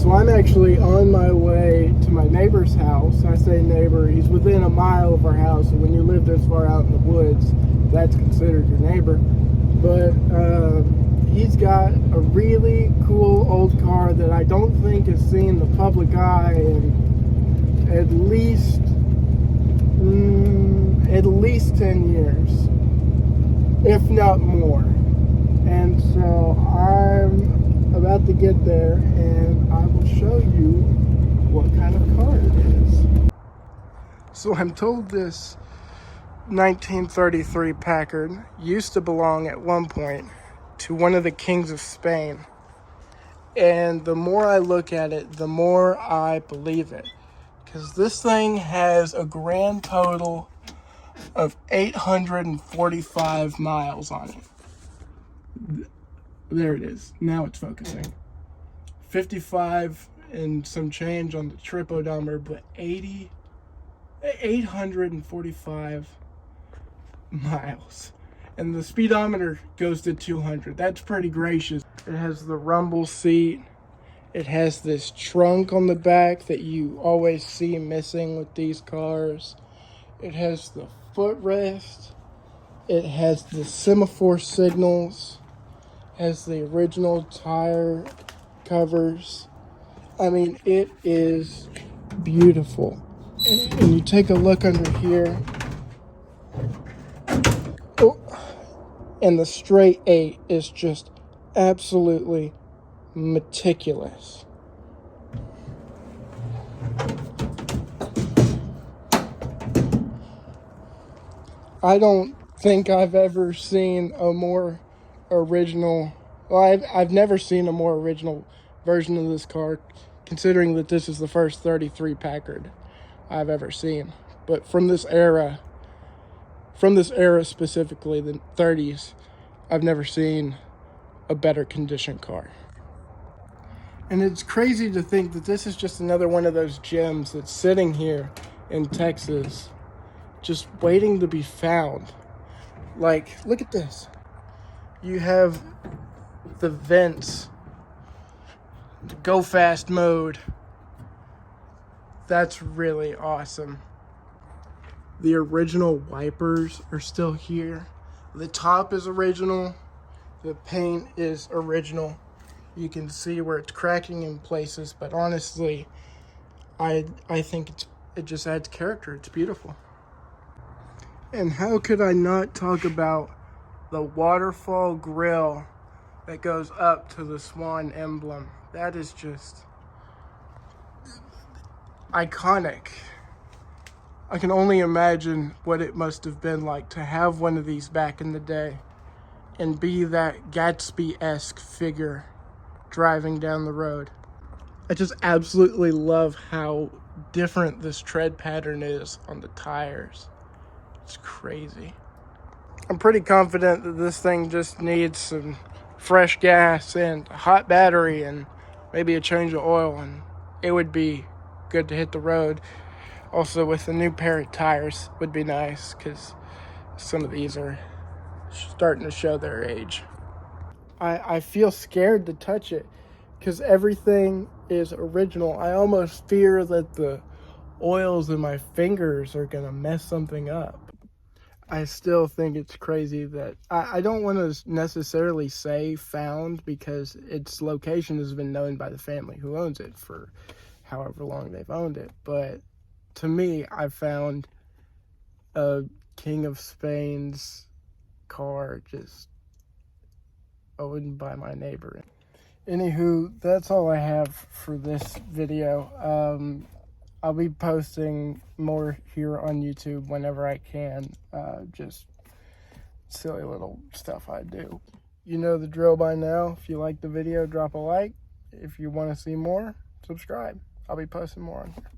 So I'm actually on my way to my neighbor's house. I say neighbor, he's within a mile of our house, and when you live this far out in the woods, that's considered your neighbor. But he's got a really cool old car that I don't think has seen the public eye in at least 10 years, if not more. And so I'm about to get there, and I will show you what kind of car it is. So I'm told this 1933 Packard used to belong at one point to one of the kings of Spain. And the more I look at it, the more I believe it. Because this thing has a grand total of 845 miles on it. There it is. Now it's focusing. 55 and some change on the trip odometer, but 845 miles. And the speedometer goes to 200. That's pretty gracious. It has the rumble seat. It has this trunk on the back that you always see missing with these cars. It has the footrest. It has the semaphore signals. Has the original tire covers. I mean, it is beautiful. And you take a look under here. Oh, and the straight 8 is just absolutely meticulous. I don't think I've ever seen a more original, well, I've never seen a more original version of this car, considering that this is the first 33 Packard I've ever seen. But from this era specifically, the 30s, I've never seen a better condition car. And it's crazy to think that this is just another one of those gems that's sitting here in Texas, just waiting to be found. Like, look at this. You have the vents, the go fast mode. That's really awesome. The original wipers are still here. The top is original. The paint is original. You can see where it's cracking in places, but honestly, I think it just adds character. It's beautiful. And how could I not talk about the waterfall grill that goes up to the swan emblem? That is just iconic. I can only imagine what it must have been like to have one of these back in the day and be that Gatsby-esque figure driving down the road. I just absolutely love how different this tread pattern is on the tires. It's crazy. I'm pretty confident that this thing just needs some fresh gas and a hot battery and maybe a change of oil, and it would be good to hit the road. Also, with a new pair of tires would be nice, because some of these are starting to show their age. I feel scared to touch it because everything is original. I almost fear that the oils in my fingers are gonna mess something up. I still think it's crazy that I don't want to necessarily say found, because its location has been known by the family who owns it for however long they've owned it. But to me, I found a King of Spain's car just owned by my neighbor. Anywho, that's all I have for this video. I'll be posting more here on YouTube whenever I can. Just silly little stuff I do. You know the drill by now. If you like the video, drop a like. If you want to see more, subscribe. I'll be posting more on here.